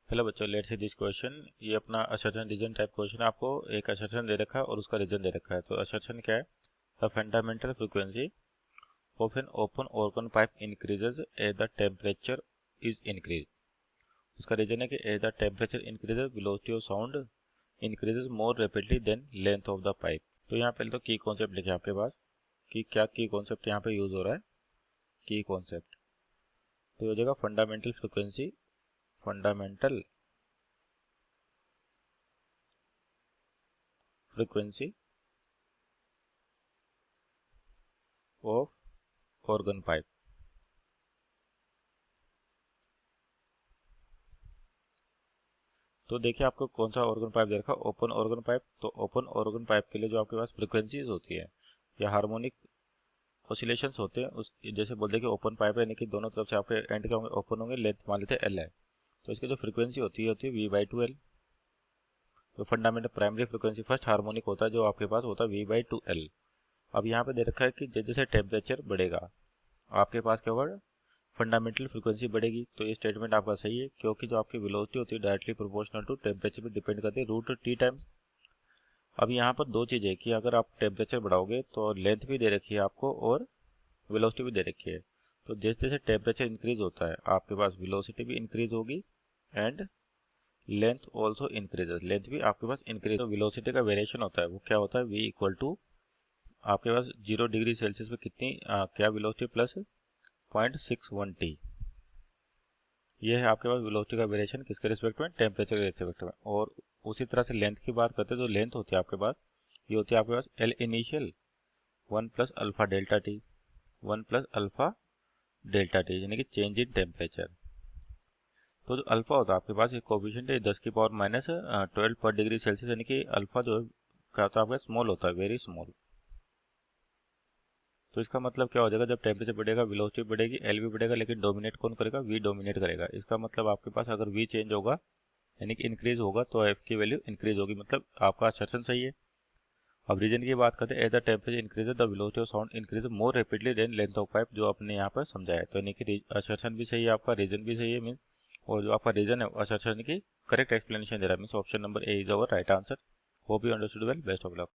Hello बच्चों, let's see this question. ये अपना असर्शन रीजन टाइप क्वेश्चन है। आपको एक असर्शन दे रखा है और उसका रीजन दे रखा है। तो असर्शन क्या है? The fundamental frequency of an open organ pipe increases as the temperature is increase. उसका रीजन है कि as the temperature increases velocity of sound increases more rapidly than length of the pipe. तो यहाँ पहले तो की कॉन्सेप्ट लिखे आपके पास कि क्या की कॉन्सेप्ट यहाँ पे यूज हो रहा है। की कॉन्सेप्ट तो हो जाएगा fundamental frequency, fundamental frequency of organ pipe. तो देखिए आपको कौन सा ऑर्गन पाइप दे रखा है, ओपन ऑर्गन पाइप। तो ओपन ऑर्गन पाइप के लिए जो आपके पास फ्रीक्वेंसीज होती है या हार्मोनिक ऑसिलेशंस होते हैं, उस जैसे बोलते हैं कि ओपन पाइप है, यानी कि दोनों तरफ से आपके एंड के ओपन होंगे, लेंथ मान लेते हैं एल है। तो इसकी जो फ्रीक्वेंसी होती है V/2L। तो fundamental primary frequency first harmonic होता है जो आपके पास होता है V/2L। अब यहाँ पे दे रखा है कि जैसे जैसे टेम्परेचर बढ़ेगा आपके पास क्या होगा, फंडामेंटल फ्रीक्वेंसी बढ़ेगी। तो ये स्टेटमेंट आपका सही है, क्योंकि जो आपकी वेलोसिटी होती है डायरेक्टली प्रोपोर्शनल टू टेम्परेचर पे डिपेंड करती है, √T टाइम। अब यहाँ पर दो चीज़ें कि अगर आप टेम्परेचर बढ़ाओगे तो लेंथ भी दे रखी है आपको और वेलोसिटी भी दे रखी है। तो जैसे जैसे टेम्परेचर इंक्रीज होता है आपके पास वेलोसिटी भी इंक्रीज होगी and length also increases. Length भी आपके पास इंक्रीज। तो वेलोसिटी का वेरिएशन होता है वो क्या होता है, V = आपके पास 0 डिग्री सेल्सियस पे कितनी क्या वेलोसिटी प्लस 0.61T। ये है आपके पास वेलोसिटी का वेरिएशन किसके रिस्पेक्ट में, टेम्परेचर के रिस्पेक्ट में। और उसी तरह से लेंथ की बात करते हैं तो लेंथ होती है आपके पास, ये होती है आपके पास L initial 1 + alpha delta T, 1 + alpha delta T, यानी कि चेंज इन टेम्परेचर। तो जो अल्फा होता है आपके पास, ये कोफिशिएंट है 10⁻12 पर डिग्री सेल्सियस, यानी कि अल्फा जो है क्या होता है आपका स्मॉल होता है, वेरी स्मॉल। तो इसका मतलब क्या हो जाएगा, जब टेम्परेचर बढ़ेगा वेलोसिटी बढ़ेगी, एल भी बढ़ेगा, लेकिन डोमिनेट कौन करेगा, वी डोमिनेट करेगा। इसका मतलब आपके पास अगर वी चेंज होगा यानी कि इंक्रीज होगा तो एफ की वैल्यू इंक्रीज होगी, मतलब आपका असर्शन सही है। अब रीजन की बात करते हैं, as the temperature increase the velocity of sound increase more rapidly than length of pipe, जो आपने यहाँ पर समझाया है। तो यानी कि असर्शन भी सही है आपका, रीजन भी सही है मीन, और जो आपका रीजन है असर्शन की करेक्ट एक्सप्लेनेशन दे रहा है, mean option number A is our right answer. Hope you understood well, best of luck.